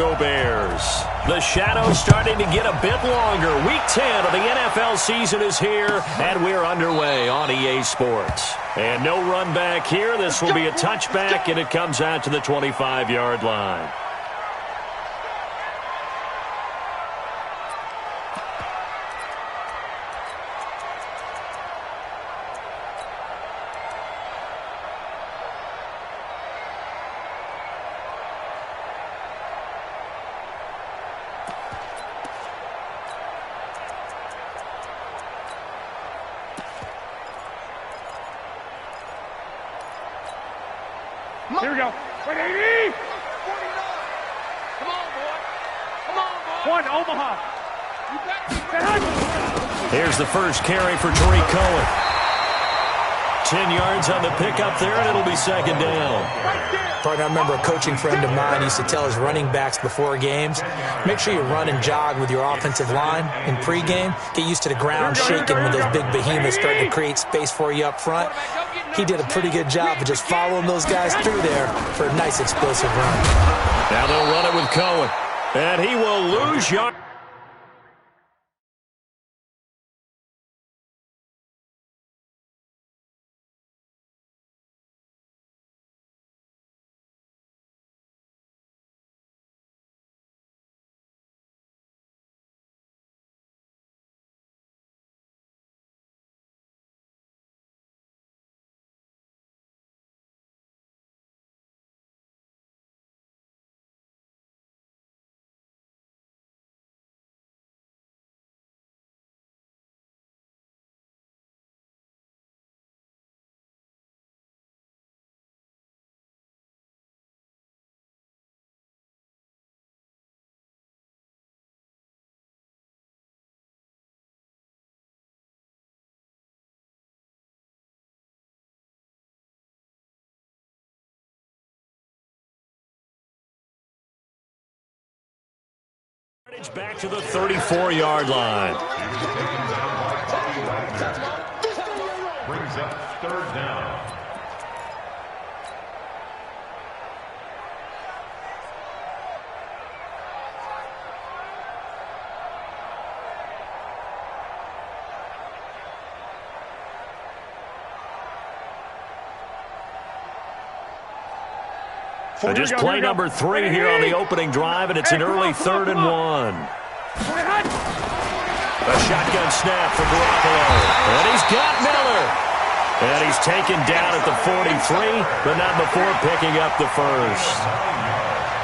Bears. The shadow's starting to get a bit longer. Week 10 of the NFL season is here, and we're underway on EA Sports. And no run back here. This will be a touchback, and it comes out to the 25-yard line. Here we go. 180. Come on, boy. Come on, boy. One, Omaha. Here's the first carry for Tariq Cohen. 10 yards on the pickup there, and it'll be second down. Partner, I remember a coaching friend of mine used to tell his running backs before games, make sure you run and jog with your offensive line in pregame. Get used to the ground shaking when those big behemoths start to create space for you up front. He did a pretty good job of just following those guys through there for a nice explosive run. Now they'll run it with Cohen, and he will lose yard. Back to the 34-yard line. Brings up third down. So just play number 3 here on the opening drive, and it's an early 3rd and 1. A shotgun snap for Garoppolo. And he's got Miller. And he's taken down at the 43, but not before picking up the first.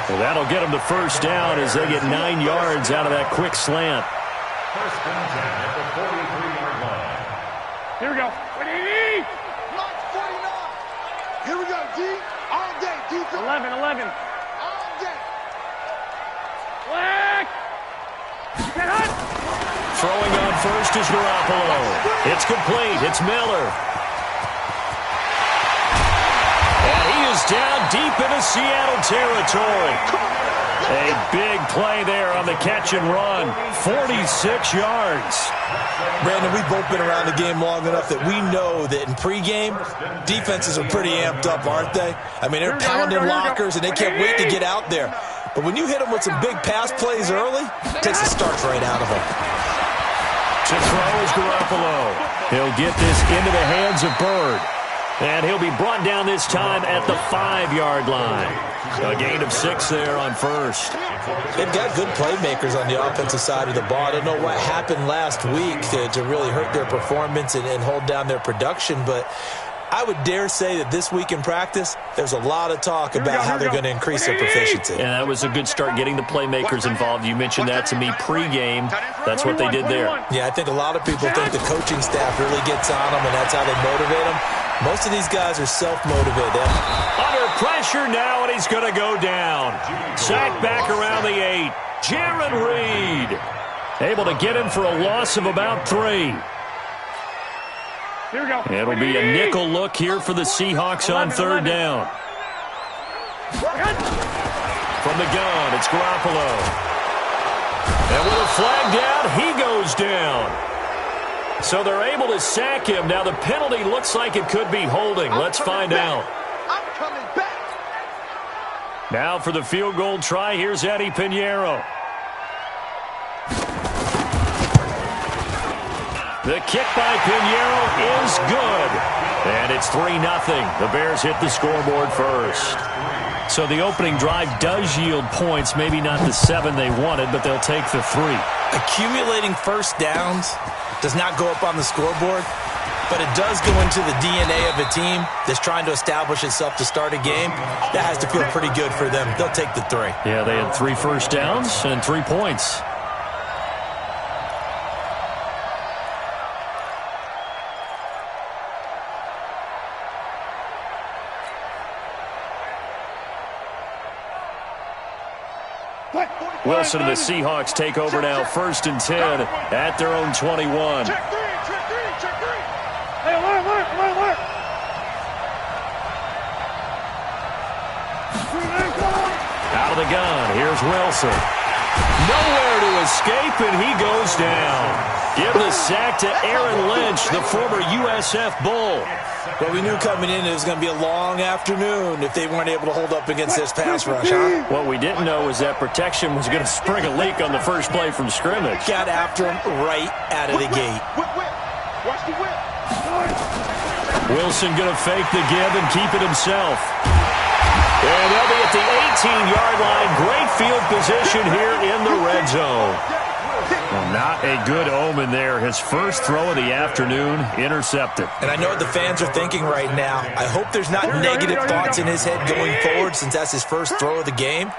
Well, that'll get him the first down as they get 9 yards out of that quick slant. First and 10 at the 43-yard line. Here we go. 180. Mark 49. Here we go, D. All day, defense. 11. All day. Black. Throwing on first is Garoppolo. It's complete. It's Miller. And he is down deep into Seattle territory. A big play there on the catch and run. 46 yards. Brandon, we've both been around the game long enough that we know that in pregame, defenses are pretty amped up, aren't they? I mean, they're pounding lockers, and they can't wait to get out there. But when you hit them with some big pass plays early, it takes the starch right out of them. To throw is Garoppolo. He'll get this into the hands of Bird. And he'll be brought down this time at the 5-yard line. A gain of 6 there on first. They've got good playmakers on the offensive side of the ball. I don't know what happened last week to really hurt their performance and hold down their production, but I would dare say that this week in practice, there's a lot of talk about how they're going to increase their proficiency. And that was a good start getting the playmakers involved. You mentioned that to me pregame. That's what they did there. Yeah, I think a lot of people think the coaching staff really gets on them, and that's how they motivate them. Most of these guys are self-motivated. Under pressure now, and he's going to go down. Sacked back around the 8. Jaron Reed able to get him for a loss of about 3. Here we go. It'll be a nickel look here for the Seahawks on 3rd down. From the gun, it's Garoppolo. And with a flag down, he goes down. So they're able to sack him. Now the penalty looks like it could be holding. Let's find out. I'm coming back. Now for the field goal try, here's Eddie Pinheiro. The kick by Pinheiro is good. And it's 3-0. The Bears hit the scoreboard first. So the opening drive does yield points, maybe not the 7 they wanted, but they'll take the 3. Accumulating first downs does not go up on the scoreboard, but it does go into the DNA of a team that's trying to establish itself to start a game. That has to feel pretty good for them. They'll take the 3. Yeah, they had 3 first downs and 3 points. Wilson and the Seahawks take over now, 1st and 10 at their own 21. Check 3, check 3, check 3. Hey, alert. Out of the gun, here's Wilson. Nowhere to escape, and he goes down. Give the sack to Aaron Lynch, the former USF Bull. Well, we knew coming in it was going to be a long afternoon if they weren't able to hold up against this pass rush, huh? What we didn't know was that protection was going to spring a leak on the first play from scrimmage. Got after him right out of the gate. Whip. Watch the whip. Wilson going to fake the give and keep it himself. And they'll be at the 18-yard line. Great field position here in the red zone. Well, not a good omen there. His first throw of the afternoon intercepted. And I know what the fans are thinking right now. I hope there's not negative thoughts in his head going forward since that's his first throw of the game.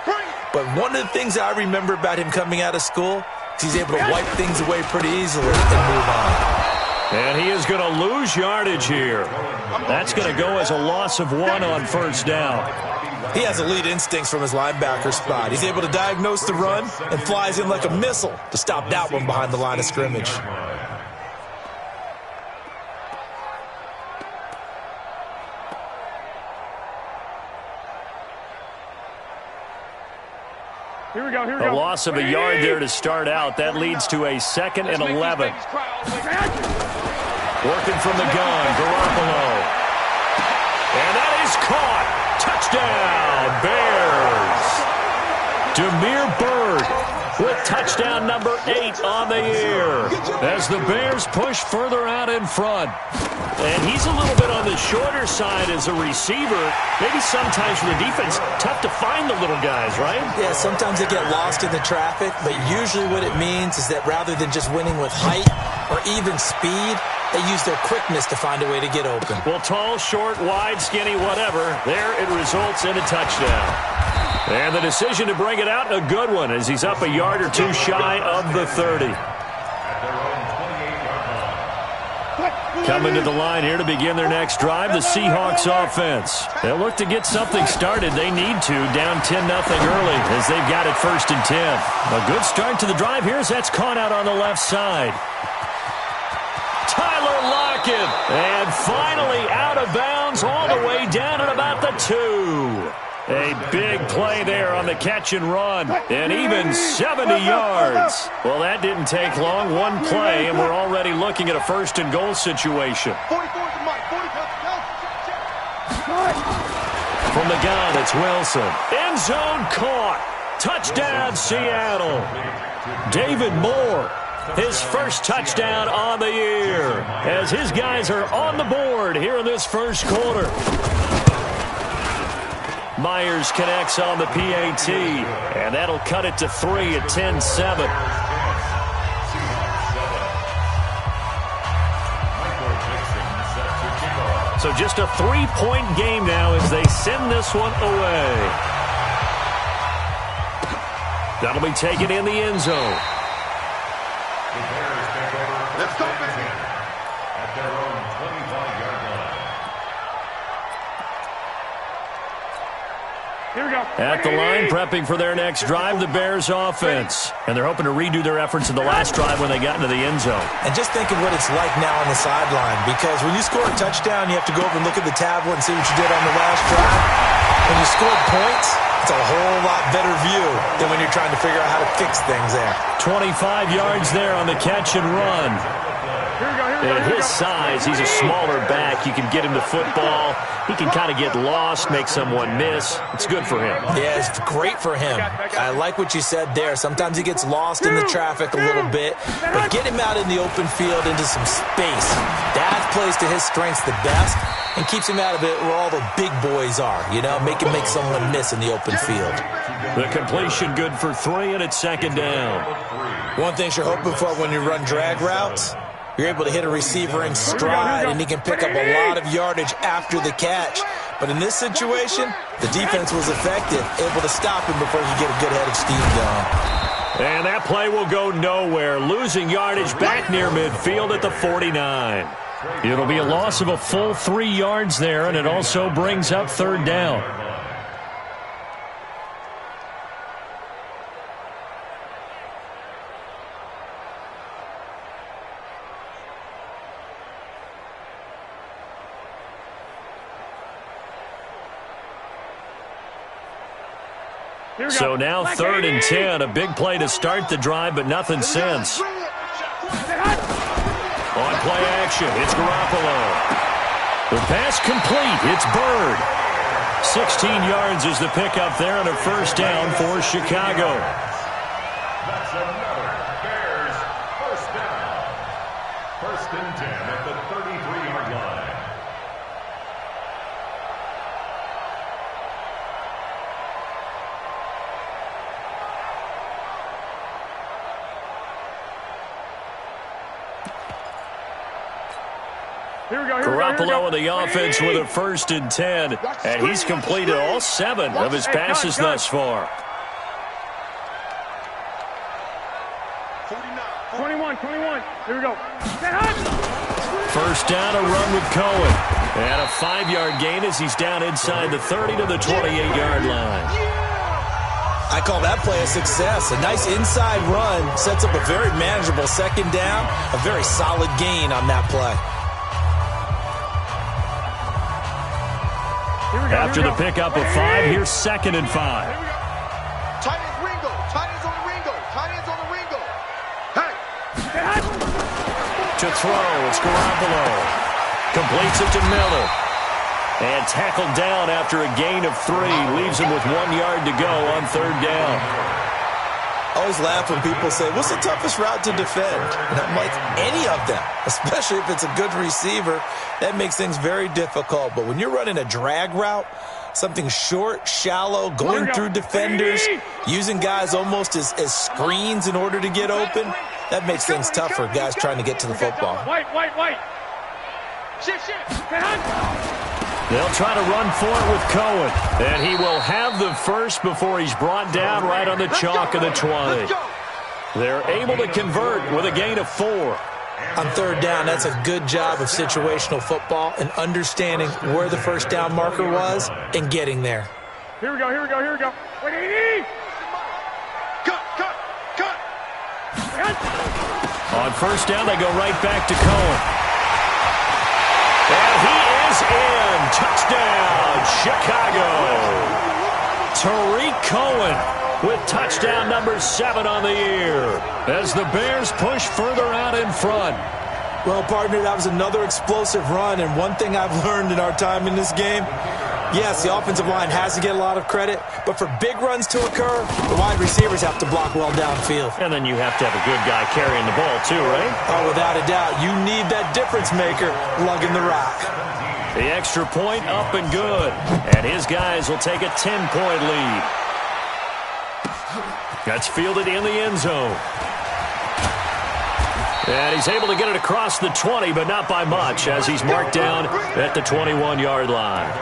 But one of the things I remember about him coming out of school is he's able to wipe things away pretty easily and move on. And he is going to lose yardage here. That's going to go as a loss of 1 on first down. He has elite instincts from his linebacker spot. He's able to diagnose the run and flies in like a missile to stop that one behind the line of scrimmage. Here we go. A loss of a yard there to start out. That leads to a 2nd and 11. Working from the gun, Garoppolo. And that is caught. Touchdown, Bears. Damiere Byrd with touchdown number 8 on the year as the Bears push further out in front. And he's a little bit on the shorter side as a receiver. Maybe sometimes for the defense, tough to find the little guys, right? Yeah, sometimes they get lost in the traffic, but usually what it means is that rather than just winning with height or even speed, they use their quickness to find a way to get open. Well, tall, short, wide, skinny, whatever, there it results in a touchdown. And the decision to bring it out, a good one, as he's up a yard or 2 shy of the 30. Coming to the line here to begin their next drive, the Seahawks offense. They'll look to get something started. They need to, down 10-0 early as they've got it 1st and 10. A good start to the drive here as that's caught out on the left side. Tyler Lockett, and finally out of bounds all the way down at about the 2. A big play there on the catch and run, and even 70 yards. Well, that didn't take long. One play, and we're already looking at a 1st and goal situation. From the gun, it's Wilson. End zone caught. Touchdown, Seattle. David Moore, his first touchdown on the year, as his guys are on the board here in this first quarter. Myers connects on the PAT, and that'll cut it to 3 at 10-7. So just a 3-point game now as they send this one away. That'll be taken in the end zone. Let's go, at their own 25-yard line. Here we go. At the line, prepping for their next drive, the Bears offense. And they're hoping to redo their efforts in the last drive when they got into the end zone. And just think of what it's like now on the sideline, because when you score a touchdown, you have to go over and look at the tablet and see what you did on the last drive. When you scored points, it's a whole lot better view than when you're trying to figure out how to fix things there. 25 yards there on the catch and run. Here we go. At his size, he's a smaller back. You can get him to football. He can kind of get lost, make someone miss. It's good for him. Yeah, it's great for him. I like what you said there. Sometimes he gets lost in the traffic a little bit, but get him out in the open field into some space. That plays to his strengths the best and keeps him out of it where all the big boys are, you know, make him make someone miss in the open field. The completion good for 3, and it's second down. One thing you're hoping for when you run drag routes, you're able to hit a receiver in stride, and he can pick up a lot of yardage after the catch. But in this situation, the defense was effective, able to stop him before he could get a good head of steam going. And that play will go nowhere, losing yardage back near midfield at the 49. It'll be a loss of a full 3 yards there, and it also brings up third down. So now 3rd and 10, a big play to start the drive, but nothing since. On play action, it's Garoppolo. The pass complete, it's Bird. 16 yards is the pickup there, and a first down for Chicago. That's another Bears first down. 1st and 10 at the 33-yard line. Garoppolo in the offense with a 1st and 10, and he's completed all 7 of his passes thus far. 21. Here we go. First down, a run with Cohen. And a 5-yard gain as he's down inside the 30 to the 28-yard line. I call that play a success. A nice inside run sets up a very manageable second down, a very solid gain on that play. After the pickup of 5, here's 2nd and 5. Tight ends Ringo. Tight ends on the Ringo. Tight ends on the Ringo. Hey. To throw, it's Garoppolo. Completes it to Miller. And tackled down after a gain of 3. Leaves him with 1 yard to go on 3rd down. I always laugh when people say, what's the toughest route to defend? And I'm like, any of them, especially if it's a good receiver. That makes things very difficult. But when you're running a drag route, something short, shallow, going through defenders, using guys almost as screens in order to get open, that makes things tough for guys trying to get to the football. White. Shift. They'll try to run for it with Cohen. And he will have the first before he's brought down right on the chalk of the 20. They're able to convert with a gain of 4. On 3rd down, that's a good job of situational football and understanding where the first down marker was and getting there. Here we go. Wait, 80. Cut. On first down, they go right back to Cohen. And he is in. Touchdown, Chicago. Tariq Cohen with touchdown number 7 on the year as the Bears push further out in front. Well, partner, that was another explosive run, and one thing I've learned in our time in this game, yes, the offensive line has to get a lot of credit, but for big runs to occur, the wide receivers have to block well downfield. And then you have to have a good guy carrying the ball too, right? Oh, without a doubt. You need that difference maker lugging the rock. The extra point up and good, and his guys will take a 10-point lead. That's fielded in the end zone. And he's able to get it across the 20, but not by much, as he's marked down at the 21-yard line.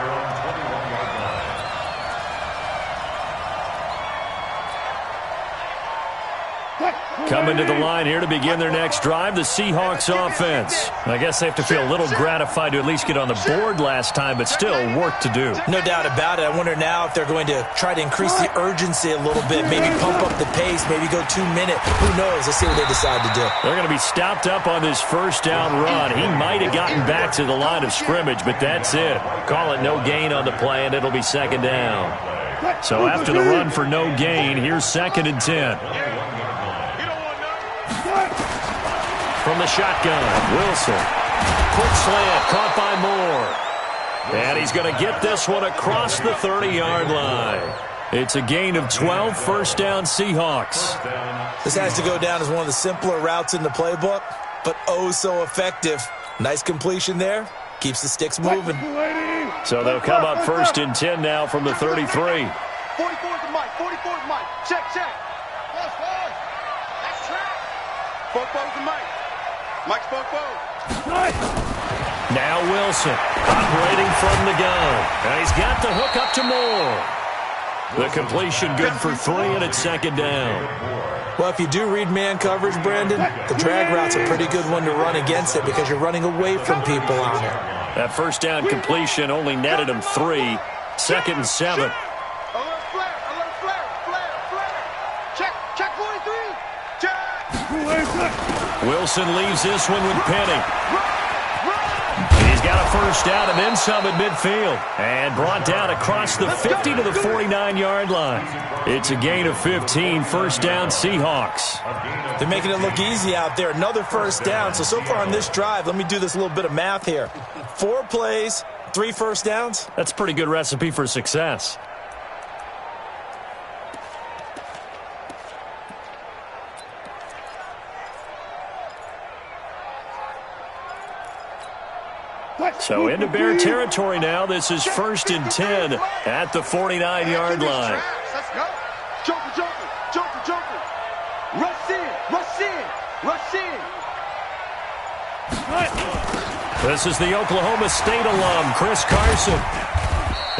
Coming to the line here to begin their next drive, the Seahawks offense. I guess they have to feel a little gratified to at least get on the board last time, but still work to do. No doubt about it. I wonder now if they're going to try to increase the urgency a little bit, maybe pump up the pace, maybe go 2-minute. Who knows? Let's see what they decide to do. They're going to be stopped up on this first down run. He might have gotten back to the line of scrimmage, but that's it. Call it no gain on the play, and it'll be second down. So after the run for no gain, here's 2nd and 10. from the shotgun. Wilson. Quick slant, caught by Moore. And he's going to get this one across the 30-yard line. It's a gain of 12, first down Seahawks. This has to go down as one of the simpler routes in the playbook, but oh so effective. Nice completion there. Keeps the sticks moving. So they'll come up first and 10 now from the 33. 44 is the Mike. 44 is Mike. Check. That's track. Four's the Mike. Mike's four. Now Wilson operating from the gun. And he's got the hook up to Moore. The completion good for 3, and it's second down. Well, if you do read man coverage, Brandon, the drag route's a pretty good one to run against it because you're running away from people on it. That first down completion only netted him 3. Second and 7. A little flare. Check 43. Check. Wilson leaves this one with Penny. He's got a first down and then some at midfield. And brought down across the 50 to the 49-yard line. It's a gain of 15, first down Seahawks. They're making it look easy out there. Another first down. So far on this drive, let me do this little bit of math here. 4 plays, 3 first downs. That's a pretty good recipe for success. So into Bear territory now. This is first and 10 at the 49-yard line. Let's go. Joker. Rush in. This is the Oklahoma State alum, Chris Carson.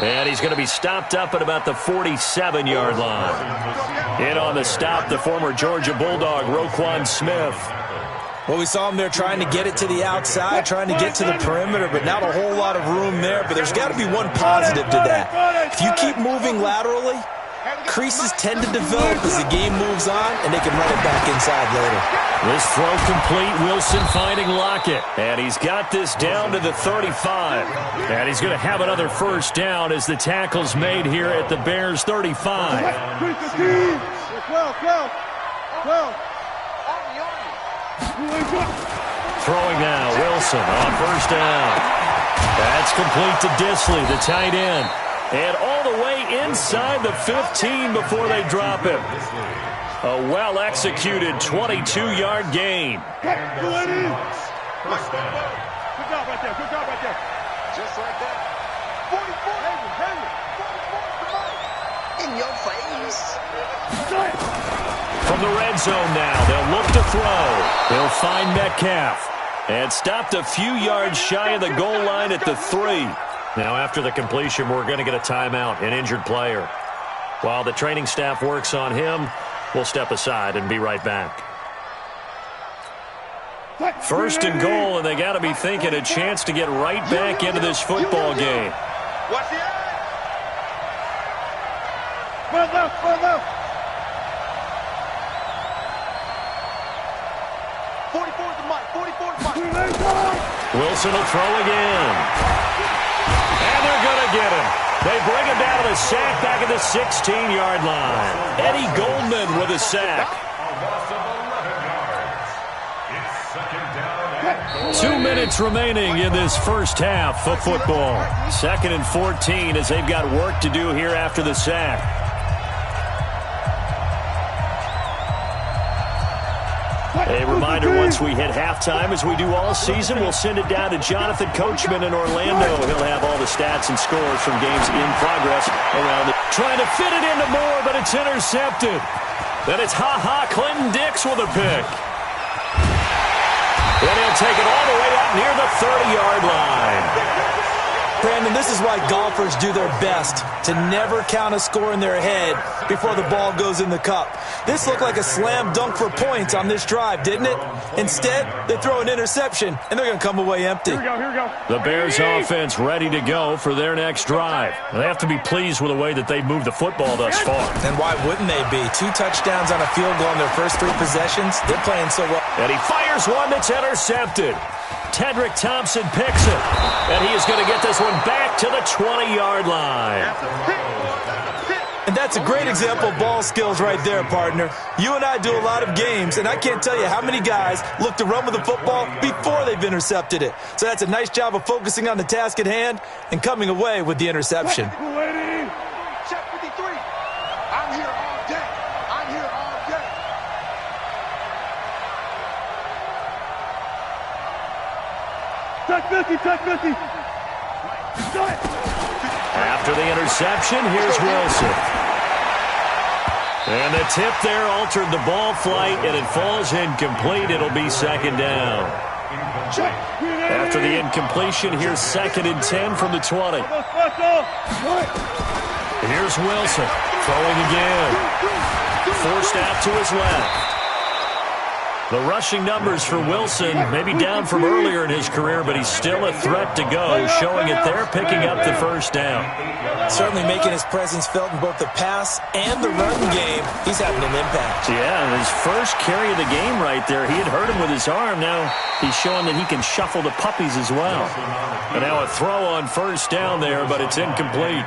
And he's going to be stopped up at about the 47-yard line. In on the stop, the former Georgia Bulldog, Roquan Smith. Well, we saw him there trying to get it to the outside, trying to get to the perimeter, but not a whole lot of room there. But there's got to be one positive to that. If you keep moving laterally, creases tend to develop as the game moves on, and they can run it back inside later. This throw complete, Wilson finding Lockett. And he's got this down to the 35. And he's going to have another first down as the tackle's made here at the Bears' 35. Throwing now, Wilson on first down. That's complete to Disley, the tight end. And all the way inside the 15 before they drop him. A well-executed 22-yard gain. Good job right there. Just like that. 44. In your face. From the red zone now, they'll look to throw. They'll find Metcalf. And stopped a few yards shy of the goal line at the 3. Now after the completion, we're going to get a timeout, an injured player. While the training staff works on him, we'll step aside and be right back. First and goal, and they got to be thinking a chance to get right back into this football game. Watch the eye. Run left. 44 to Mike. Wilson will throw again. And they're going to get him. They bring him down to the sack back at the 16-yard line. Eddie Goldman with a sack. 2 minutes remaining in this first half of football. 2nd and 14 as they've got work to do here after the sack. A reminder, once we hit halftime, as we do all season, we'll send it down to Jonathan Coachman in Orlando. He'll have all the stats and scores from games in progress around it. Trying to fit it into Moore, but it's intercepted. Then it's Clinton Dix with a pick. And he'll take it all the way up near the 30-yard line. Brandon, this is why golfers do their best to never count a score in their head before the ball goes in the cup. This looked like a slam dunk for points on this drive, didn't it? Instead, they throw an interception, and they're going to come away empty. Here we go. The Bears offense ready to go for their next drive. They have to be pleased with the way that they've moved the football thus far. And why wouldn't they be? 2 touchdowns on a field goal in their first 3 possessions. They're playing so well. And he fires one that's intercepted. Tedrick Thompson picks it. And he is going to get this one back to the 20-yard line. And that's a great example of ball skills right there, partner. You and I do a lot of games, and I can't tell you how many guys look to run with the football before they've intercepted it. So that's a nice job of focusing on the task at hand and coming away with the interception. Check 53. I'm here all day. I'm here all day. Check 50, check 50. After the interception, here's Wilson. And the tip there altered the ball flight, and it falls incomplete. It'll be second down. After the incompletion, here's 2nd and 10 from the 20. Here's Wilson, throwing again. Forced out to his left. The rushing numbers for Wilson, maybe down from earlier in his career, but he's still a threat to go, showing it there, picking up the first down. Certainly making his presence felt in both the pass and the run game. He's having an impact. Yeah, his first carry of the game right there, he had hurt him with his arm. Now he's showing that he can shuffle the puppies as well. And now a throw on first down there, but it's incomplete.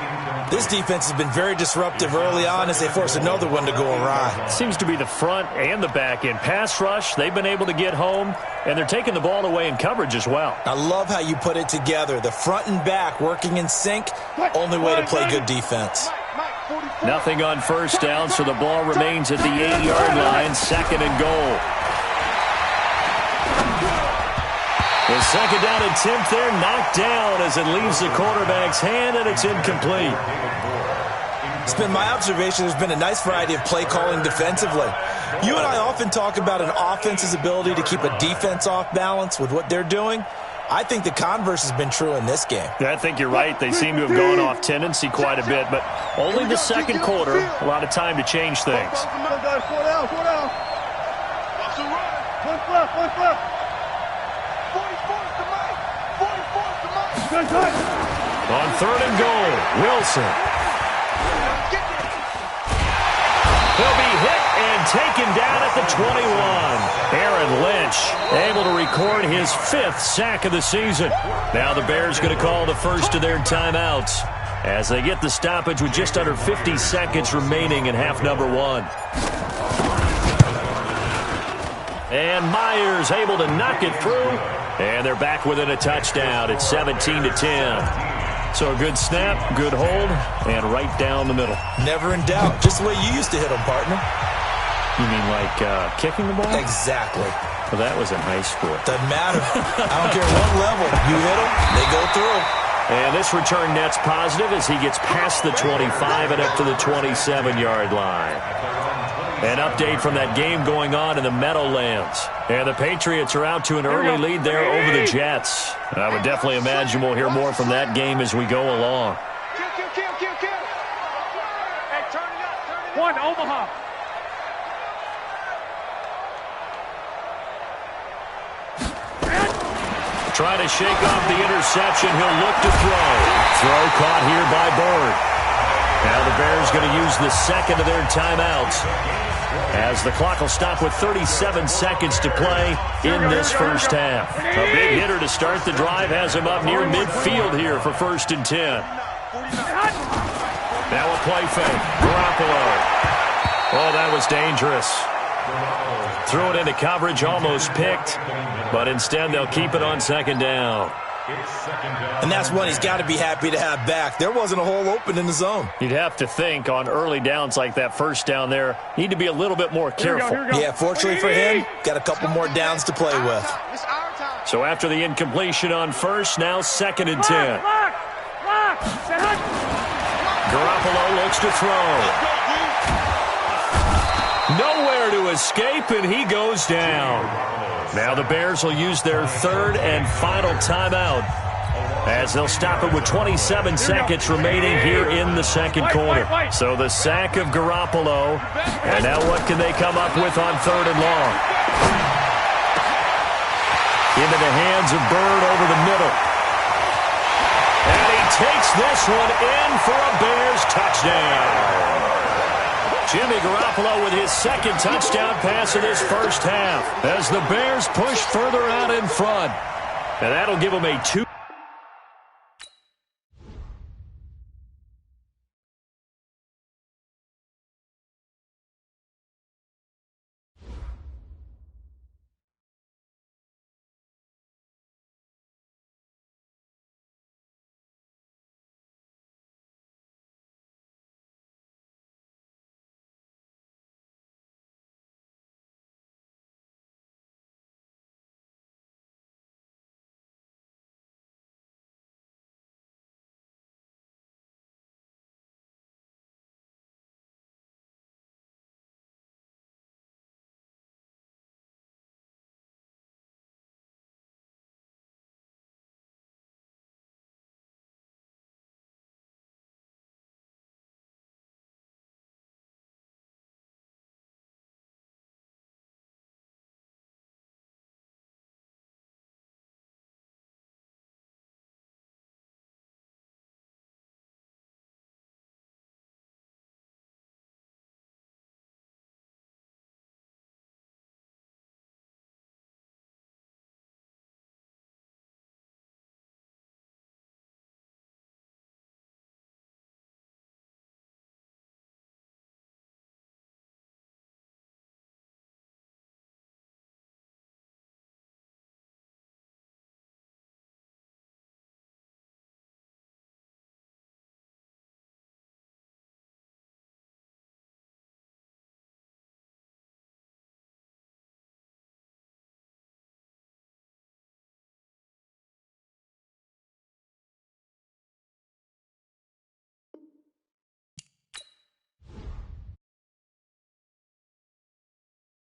This defense has been very disruptive early on as they force another one to go awry. Seems to be the front and the back end. Pass rush, they've been able to get home, and they're taking the ball away in coverage as well. I love how you put it together. The front and back working in sync, only way to play good defense. Nothing on first down, so the ball remains at the 8-yard line, 2nd and goal. The second down attempt there knocked down as it leaves the quarterback's hand, and it's incomplete. It's been my observation there's been a nice variety of play calling defensively. You and I often talk about an offense's ability to keep a defense off balance with what they're doing. I think the converse has been true in this game. I think you're right. They seem to have gone off tendency quite a bit, but only the second quarter, a lot of time to change things. On 3rd and goal, Wilson. He'll be hit and taken down at the 21. Aaron Lynch able to record his 5th sack of the season. Now the Bears going to call the first of their timeouts as they get the stoppage with just under 50 seconds remaining in half number 1. And Myers able to knock it through, and they're back within a touchdown. It's 17-10. So a good snap, good hold, and right down the middle. Never in doubt. Just the way you used to hit them, partner. You mean like kicking the ball? Exactly. Well, that was in high school. Doesn't matter. I don't care what level. You hit them, they go through. And this return net's positive as he gets past the 25 and up to the 27-yard line. An update from that game going on in the Meadowlands. And the Patriots are out to an early lead there over the Jets. I would definitely imagine we'll hear more from that game as we go along. Kill. Hey, turn it up. One, Omaha. Trying to shake off the interception. He'll look to throw. Throw caught here by Bird. Now the Bears going to use the second of their timeouts as the clock will stop with 37 seconds to play in this first half. A big hitter to start the drive has him up near midfield here for 1st and 10. Now a play fake. Garoppolo. Oh, that was dangerous. Threw it into coverage, almost picked, but instead they'll keep it on 2nd down. And that's one he's got to be happy to have back. There wasn't a hole open in the zone. You'd have to think on early downs like that first down there, need to be a little bit more careful. Yeah, fortunately for him, got a couple more downs to play with. So after the incompletion on first, now 2nd and 10. Garoppolo looks to throw. Nowhere to escape, and he goes down. Now the Bears will use their 3rd and final timeout as they'll stop it with 27 seconds remaining here in the second quarter. So the sack of Garoppolo, and now what can they come up with on 3rd and long? Into the hands of Bird over the middle. And he takes this one in for a Bears touchdown. Jimmy Garoppolo with his 2nd touchdown pass of this first half as the Bears push further out in front. And that'll give them a 2.